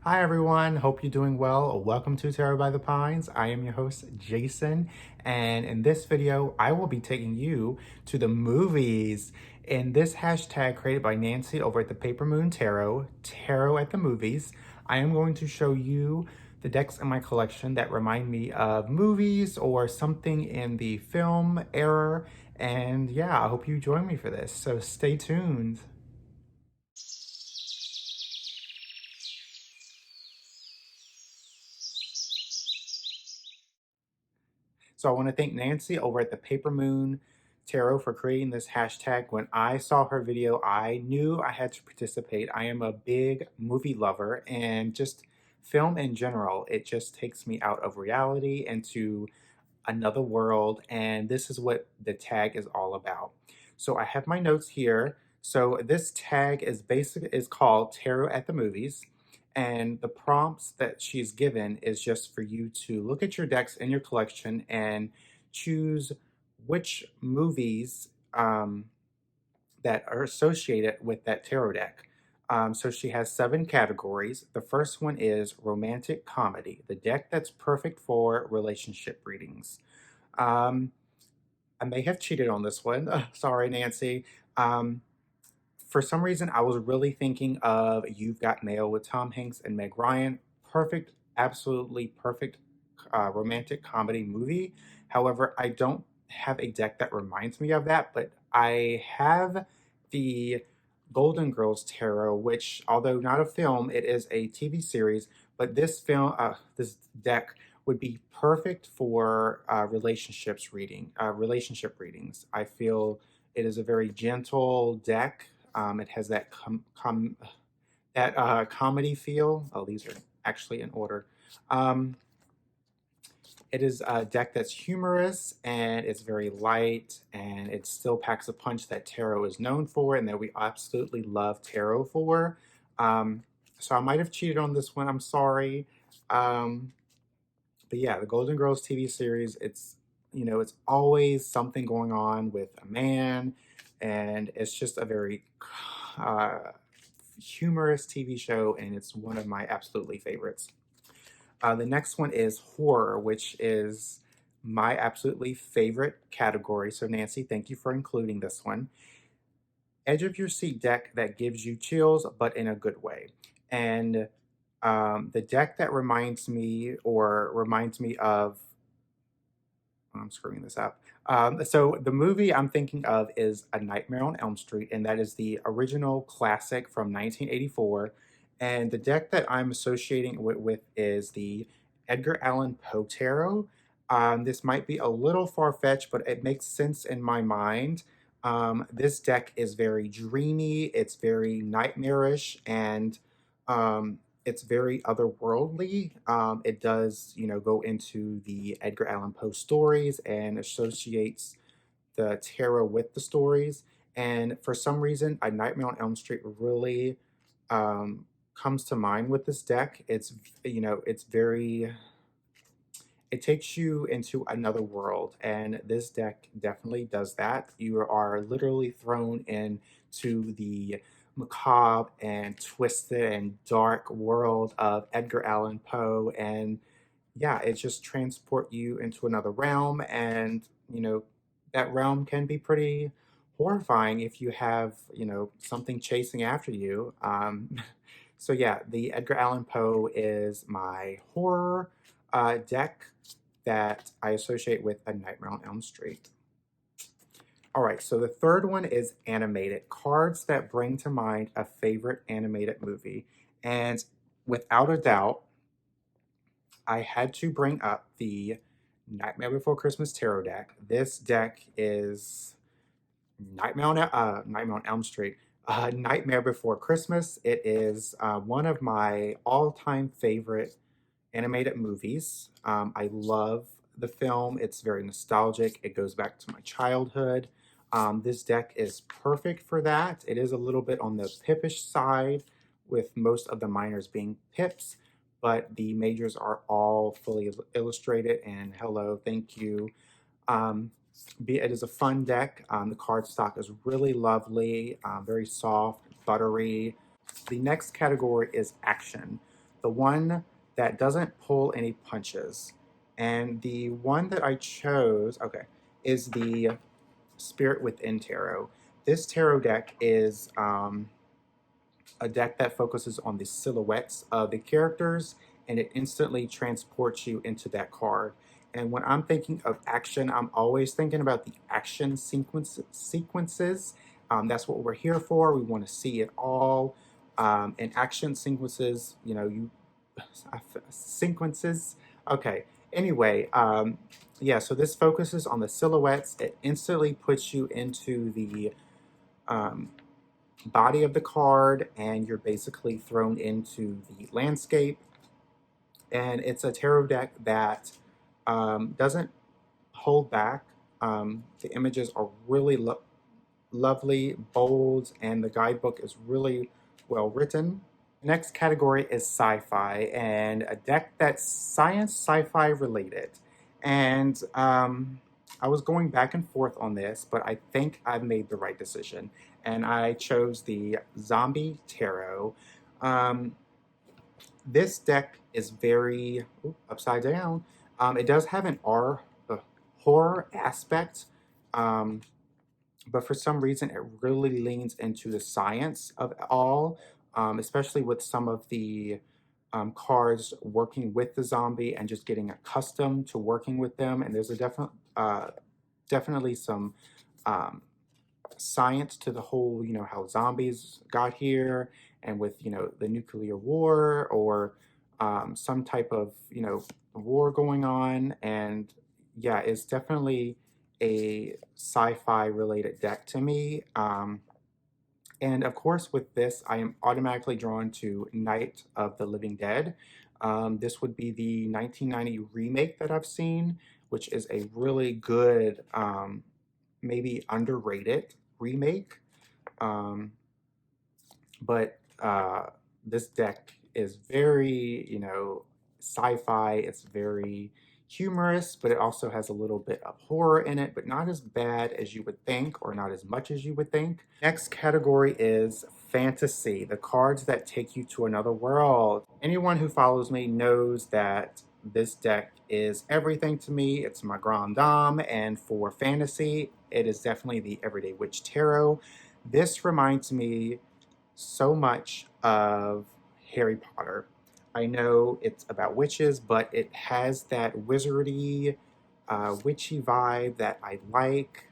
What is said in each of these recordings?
Hi everyone, hope you're doing well. Welcome to Tarot by the Pines. I am your host, Jason, and in this video, I will be taking you to the movies. In this hashtag created by Nancy over at the PaperMoon Tarot, Tarot at the Movies, I am going to show you the decks in my collection that remind me of movies or something in the film era. And yeah, I hope you join me for this, so stay tuned. So I want to thank Nancy over at the PaperMoon Tarot for creating this hashtag. When I saw her video, I knew I had to participate. I am a big movie lover and just film in general. It just takes me out of reality into another world. And this is what the tag is all about. So I have my notes here. So this tag is called Tarot at the Movies. And the prompts that she's given is just for you to look at your decks in your collection and choose which movies that are associated with that tarot deck. So she has 7 categories. The first one is romantic comedy, the deck that's perfect for relationship readings. Um, I may have cheated on this one. Sorry, Nancy. Um, for some reason, I was really thinking of You've Got Mail with Tom Hanks and Meg Ryan. Perfect, absolutely perfect romantic comedy movie. However, I don't have a deck that reminds me of that, but I have the Golden Girls Tarot, which, although not a film, it is a TV series. But this deck would be perfect for relationship readings. I feel it is a very gentle deck. It has that comedy feel. Oh, these are actually in order. Um, it is a deck that's humorous and it's very light and it still packs a punch that tarot is known for and that we absolutely love tarot for. So I might have cheated on this one. I'm sorry. Um, but yeah, the Golden Girls TV series, it's always something going on with a man, and it's just a very uh, humorous TV show, and it's one of my absolutely favorites. The next one is horror, which is my absolutely favorite category. So, Nancy, thank you for including this one. Edge of your seat deck that gives you chills, but in a good way. And the deck that reminds me of, I'm screwing this up. So the movie I'm thinking of is A Nightmare on Elm Street, and that is the original classic from 1984. And the deck that I'm associating with is the Edgar Allan Poe Tarot. This might be a little far-fetched, but it makes sense in my mind. This deck is very dreamy, it's very nightmarish, and um, it's very otherworldly. It does, go into the Edgar Allan Poe stories and associates the tarot with the stories. And for some reason, A Nightmare on Elm Street really comes to mind with this deck. It's very, it takes you into another world, and this deck definitely does that. You are literally thrown into the macabre and twisted and dark world of Edgar Allan Poe, and yeah, it just transport you into another realm, and that realm can be pretty horrifying if you have something chasing after you. So yeah, the Edgar Allan Poe is my horror deck that I associate with A Nightmare on Elm Street. All right, so the third one is animated cards that bring to mind a favorite animated movie. And without a doubt, I had to bring up the Nightmare Before Christmas tarot deck. This deck is Nightmare on Elm Street. Nightmare Before Christmas. It is one of my all-time favorite animated movies. I love the film. It's very nostalgic. It goes back to my childhood. This deck is perfect for that. It is a little bit on the pippish side, with most of the minors being pips, but the majors are all fully illustrated. And hello, thank you. Um, it is a fun deck. The card stock is really lovely, very soft, buttery. The next category is action. the one that doesn't pull any punches. And the one that I chose, okay, is the Spirit Within Tarot. This tarot deck is a deck that focuses on the silhouettes of the characters, and it instantly transports you into that card. And when I'm thinking of action, I'm always thinking about the action sequences. That's what we're here for. We want to see it all. And action sequences, you know, sequences. Okay. Anyway, yeah. So this focuses on the silhouettes. It instantly puts you into the um, body of the card, and you're basically thrown into the landscape. And it's a tarot deck that doesn't hold back. The images are really lovely, bold, and the guidebook is really well written. The next category is sci-fi, and a deck that's science sci-fi related. And I was going back and forth on this, but I think I've made the right decision. And I chose the Zombie Tarot. This deck is very upside down. It does have an horror aspect, but for some reason it really leans into the science of it all, especially with some of the cards working with the zombie and just getting accustomed to working with them. And there's a definitely some um, science to the whole, you know, how zombies got here, and with, you know, the nuclear war, or some type of, you know, war going on. And yeah, it's definitely a sci-fi related deck to me. And of course, with this, I am automatically drawn to Night of the Living Dead. This would be the 1990 remake that I've seen, which is a really good, maybe underrated remake. Um, but this deck is very, you know, sci-fi. It's very humorous, but it also has a little bit of horror in it, but not as bad as you would think, or not as much as you would think. Next category is fantasy, the cards that take you to another world. Anyone who follows me knows that this deck is everything to me. It's my grand dame, and for fantasy, it is definitely the Everyday Witch Tarot. This reminds me so much of Harry Potter. I know it's about witches, but it has that wizardy, witchy vibe that I like.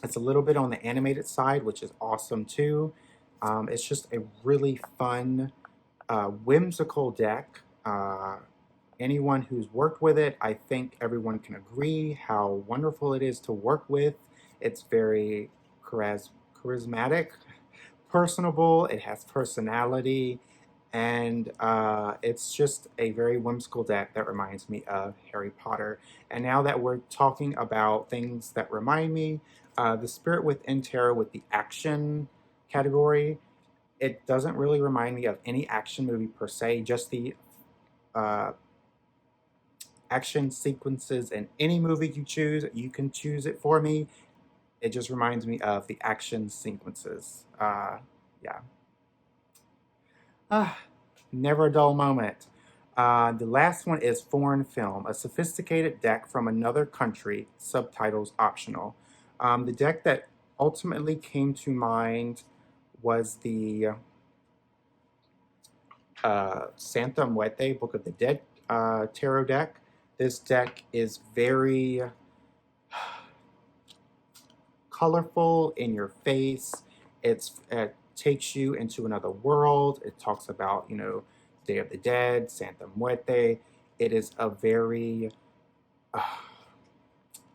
It's a little bit on the animated side, which is awesome too. It's just a really fun, whimsical deck. Anyone who's worked with it, I think everyone can agree how wonderful it is to work with. It's very charismatic, personable, it has personality, and it's just a very whimsical deck that reminds me of Harry Potter. And now that we're talking about things that remind me, the Spirit Within Tarot with the action category, it doesn't really remind me of any action movie per se, just the uh, action sequences in any movie you choose. You can choose it for me. It just reminds me of the action sequences. Yeah. Never a dull moment. The last one is Foreign Film, a sophisticated deck from another country, subtitles optional. The deck that ultimately came to mind was the Santa Muerte, Book of the Dead tarot deck. This deck is very colorful, in your face. It takes you into another world. It talks about, you know, Day of the Dead, Santa Muerte. It is a very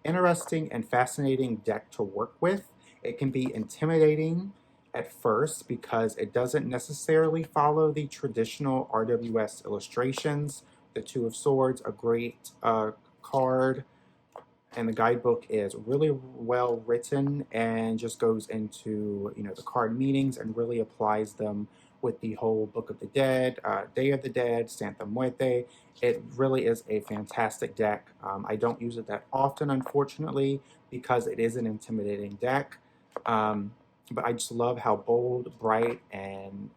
interesting and fascinating deck to work with. It can be intimidating at first because it doesn't necessarily follow the traditional RWS illustrations. The Two of Swords, a great card, and the guidebook is really well written and just goes into, you know, the card meanings and really applies them with the whole Book of the Dead, Day of the Dead, Santa Muerte. It really is a fantastic deck. I don't use it that often, unfortunately, because it is an intimidating deck. But I just love how bold, bright, and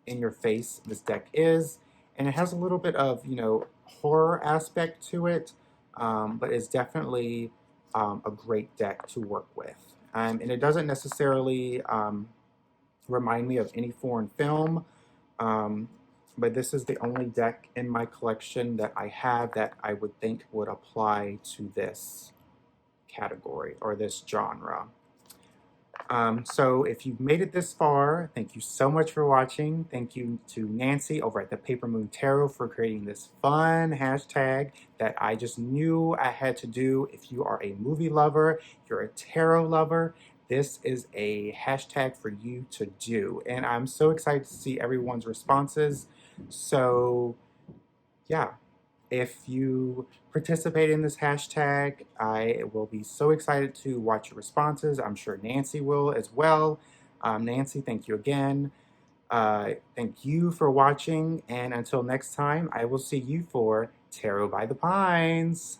in your face this deck is. And it has a little bit of, you know, horror aspect to it, but it's definitely a great deck to work with. And it doesn't necessarily remind me of any foreign film, um, but this is the only deck in my collection that I have that I would think would apply to this category or this genre. So if you've made it this far, thank you so much for watching. Thank you to Nancy over at the PaperMoon Tarot for creating this fun hashtag that I just knew I had to do. If you are a movie lover, you're a tarot lover, this is a hashtag for you to do. And I'm so excited to see everyone's responses. So yeah, if you participate in this hashtag, I will be so excited to watch your responses. I'm sure Nancy will as well. Nancy, thank you again. Thank you for watching, and until next time, I will see you for Tarot by the Pines.